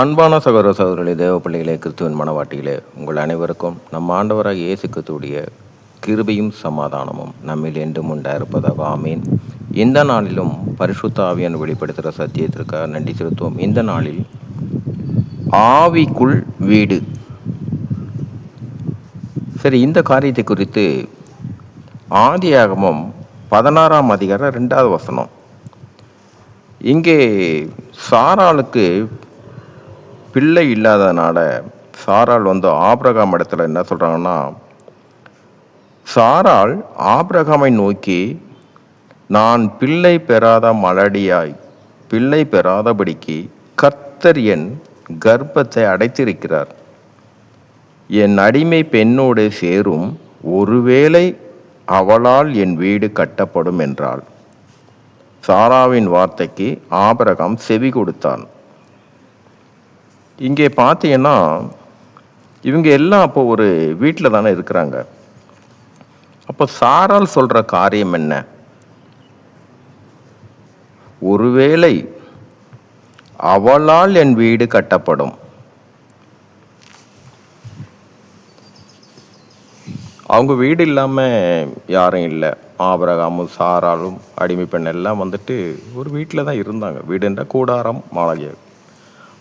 அன்பான சகோதர சகோதரிகளே, தேவ பிள்ளைகளே, கிறிஸ்துவின் மனவாட்டிகளே, உங்கள் அனைவருக்கும் நம் ஆண்டவராக இயேசு கிறிஸ்துவுடைய கிருபையும் சமாதானமும் நம்மில் என்றும் உண்டாயிருப்பதாக. ஆமீன். இந்த நாளிலும் பரிசுத்த ஆவியான் வெளிப்படுத்துகிற சத்தியத்திற்காக நன்றி செலுத்துவோம். இந்த நாளில் ஆவிக்குள் வீடு. சரி, இந்த காரியத்தை குறித்து ஆதியாகமம் 16ஆம் அதிகாரம் 2வது வசனம். இங்கே சாராளுக்கு பிள்ளை இல்லாததுனால சாராள் ஆபிரகாம் இடத்துல என்ன சொல்கிறாங்கன்னா, சாராள் ஆபிரகாமை நோக்கி, நான் பிள்ளை பெறாத மலடியாய் பிள்ளை பெறாதபடிக்கு கர்த்தர் என் கர்ப்பத்தை அடைத்திருக்கிறார், என் அடிமை பெண்ணோடு சேரும், ஒருவேளை அவளால் என் வீடு கட்டப்படும் என்றாள். சாராவின் வார்த்தைக்கு ஆபிரகாம் செவி கொடுத்தான். இங்கே பார்த்தீங்கன்னா, இவங்க எல்லாம் அப்போ ஒரு வீட்டில் தானே இருக்கிறாங்க. அப்போ சாரால் சொல்கிற காரியம் என்ன? ஒருவேளை அவளால் என் வீடு கட்டப்படும். அவங்க வீடு இல்லாமல் யாரும் இல்லை. ஆபிரகாமும் சாராலும் அடிமை பெண் எல்லாம் ஒரு வீட்டில் தான் இருந்தாங்க. வீடுன்ற கூடாரம் மாளிகை.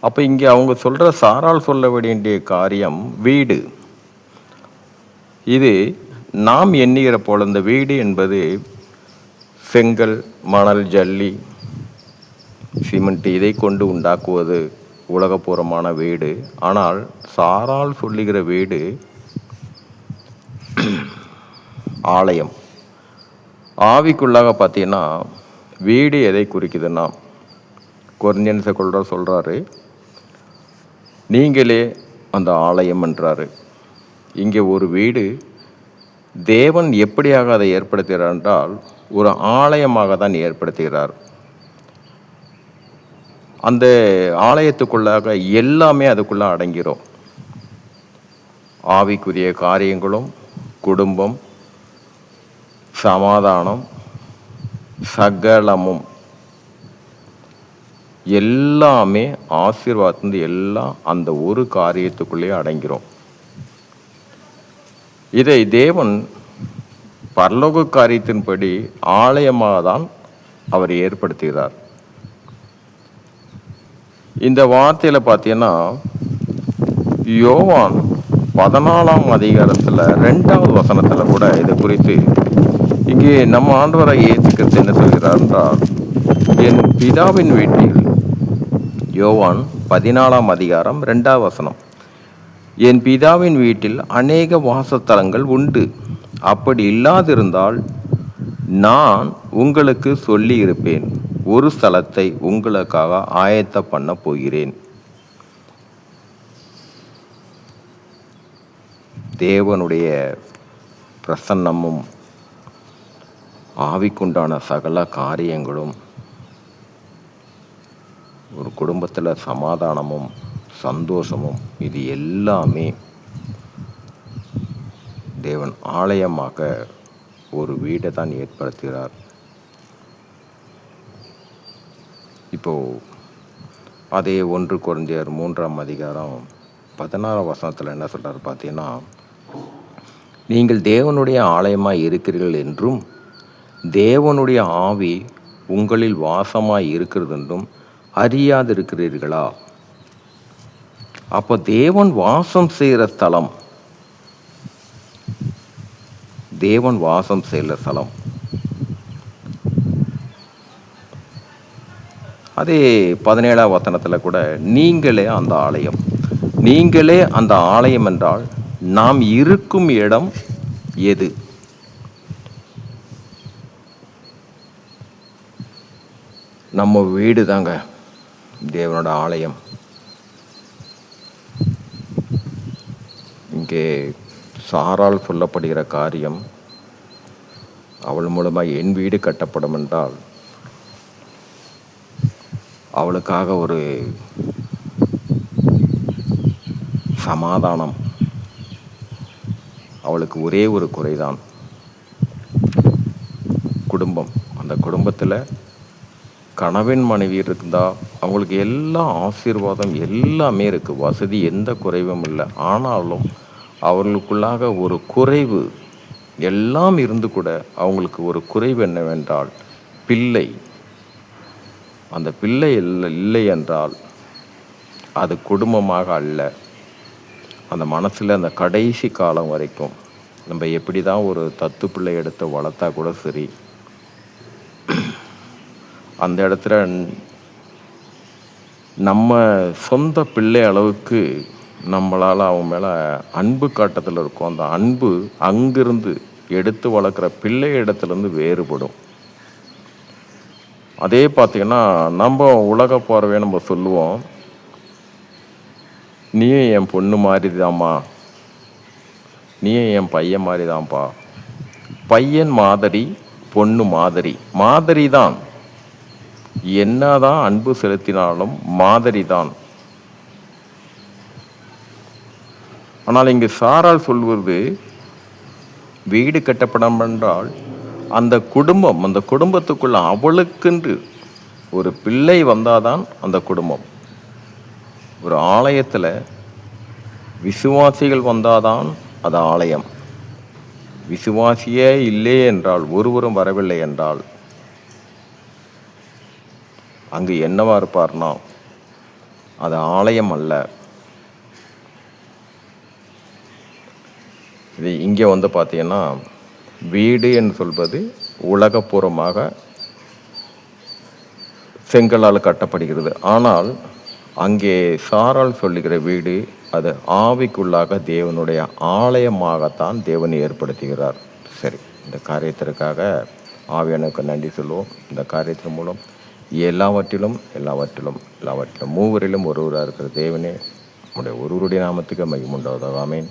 அப்போ இங்கே அவங்க சொல்கிற சாரால் சொல்ல வேண்டிய காரியம் வீடு. இது நாம் எண்ணுகிற போல இந்த வீடு என்பது செங்கல், மணல், ஜல்லி, சிமெண்ட் இதை கொண்டு உண்டாக்குவது உலகப்பூர்வமான வீடு. ஆனால் சாரால் சொல்லுகிற வீடு ஆலயம். ஆவிக்குள்ளாக பார்த்தீங்கன்னா வீடு எதை குறிக்குதுன்னா, கொரிந்தியன்ஸை சொல்கிறாரு, நீங்களே அந்த ஆலயம் என்றாரு. இங்கே ஒரு வீடு தேவன் எப்படியாக அதை ஏற்படுத்துகிறார் என்றால், ஒரு ஆலயமாக தான் ஏற்படுத்துகிறார். அந்த ஆலயத்துக்குள்ளாக எல்லாமே அதுக்குள்ளே அடங்கிறோம். ஆவிக்குரிய காரியங்களும், குடும்பம், சமாதானம், சகலமும் எல்லாமே ஆசீர்வாதம் எல்லாம் அந்த ஒரு காரியத்துக்குள்ளேயே அடங்கிறோம். இதை தேவன் பரலோக காரியத்தின்படி ஆலயமாக தான் அவர் ஏற்படுத்துகிறார். இந்த வார்த்தையில் பார்த்தீங்கன்னா, யோவான் 14ஆம் அதிகாரத்தில் 2வது வசனத்தில் கூட இது குறித்து இங்கே நம்ம ஆண்டவராக இயேசு கிறிஸ்து என்ன சொல்கிறார் என்றால், என் பிதாவின் வீட்டில், யோவான் 14ஆம் அதிகாரம் 2வது வசனம், என் பிதாவின் வீட்டில் அநேக வாசஸ்தலங்கள் உண்டு, அப்படி இல்லாதிருந்தால் நான் உங்களுக்கு சொல்லி இருப்பேன், ஒரு ஸ்தலத்தை உங்களுக்காக ஆயத்த பண்ண போகிறேன். தேவனுடைய பிரசன்னமும் ஆவிக்குண்டான சகல காரியங்களும், ஒரு குடும்பத்தில் சமாதானமும் சந்தோஷமும், இது எல்லாமே தேவன் ஆலயமாக ஒரு வீடை தான் ஏற்படுத்துகிறார். இப்போது அதே 1 கொரிந்தியர் 3ஆம் அதிகாரம் 16ஆம் வசனத்தில் என்ன சொல்கிறார் பார்த்தீங்கன்னா, நீங்கள் தேவனுடைய ஆலயமாய் இருக்கிறீர்கள் என்றும் தேவனுடைய ஆவி உங்களில் வாசமாய் இருக்கிறது என்றும் அறியாதிருக்கிறீர்களா? அப்போ தேவன் வாசம் செய்கிற ஸ்தலம், தேவன் வாசம் செய்கிற ஸ்தலம். அதே 17ஆம் வசனத்தில் கூட நீங்களே அந்த ஆலயம். நீங்களே அந்த ஆலயம் என்றால் நாம் இருக்கும் இடம் எது? நம்ம வீடு தாங்க தேவனோட ஆலயம். இங்கே சாரால் சொல்லப்படுகிற காரியம், அவள் மூலமாக என் வீடு கட்டப்படும் என்றால், அவளுக்காக ஒரு சமாதானம். அவளுக்கு ஒரே ஒரு குறைதான், குடும்பம். அந்த குடும்பத்தில் கணவன் மனைவி இருந்தால் அவங்களுக்கு எல்லா ஆசீர்வாதம் எல்லாமே இருக்குது, வசதி எந்த குறைவும் இல்லை. ஆனாலும் அவர்களுக்குள்ளாக ஒரு குறைவு எல்லாம் இருந்து கூட அவங்களுக்கு ஒரு குறைவு என்னவென்றால் பிள்ளை. அந்த பிள்ளை இல்லை என்றால் அது குடும்பமாக அல்ல. அந்த மனசில் அந்த கடைசி காலம் வரைக்கும் நம்ம எப்படி தான் ஒரு தத்து பிள்ளை எடுத்து வளர்த்தா கூட சரி, அந்த இடத்துல நம்ம சொந்த பிள்ளை அளவுக்கு நம்மளால் அவன் மேலே அன்பு காட்டத்தில் இருக்கும். அந்த அன்பு அங்கிருந்து எடுத்து வளர்க்குற பிள்ளை இடத்துலேருந்து வேறுபடும். அதே பார்த்திங்கன்னா நம்ம உலக போகிறவே நம்ம சொல்லுவோம், நீயும் என் பொண்ணு மாதிரி தாம்மா, நீயும் என் பையன் மாதிரி தான்ப்பா. பையன் மாதிரி, பொண்ணு மாதிரி, மாதிரி தான். என்னதான் அன்பு செலுத்தினாலும் மாதிரி தான். ஆனால் இங்கு சாரால் சொல்வது, வீடு கட்டப்படும் என்றால் அந்த குடும்பம், அந்த குடும்பத்துக்குள்ள அவளுக்கென்று ஒரு பிள்ளை வந்தாதான் அந்த குடும்பம். ஒரு ஆலயத்தில் விசுவாசிகள் வந்தாதான் அது ஆலயம். விசுவாசியே இல்லை என்றால், ஒருவரும் வரவில்லை என்றால் அங்கு என்னவா இருப்பார்னா அது ஆலயம் அல்ல. இது இங்கே வந்து பார்த்தீங்கன்னா வீடு என்று சொல்வது உலகப்பூர்வமாக செங்கலால் கட்டப்படுகிறது. ஆனால் அங்கே சாரால் சொல்லுகிற வீடு அது ஆவிக்குள்ளாக தேவனுடைய ஆலயமாகத்தான் தேவன் ஏற்படுத்துகிறார். சரி, இந்த காரியத்திற்காக ஆவியானுக்கு நன்றி சொல்லுவோம். இந்த காரியத்தின் மூலம் எல்லாவற்றிலும் மூவரிலும் ஒருவராக இருக்கிற தேவனே, நம்முடைய ஒருவருடைய நாமத்துக்கு மகிமை உண்டாவதாக. ஆமென்.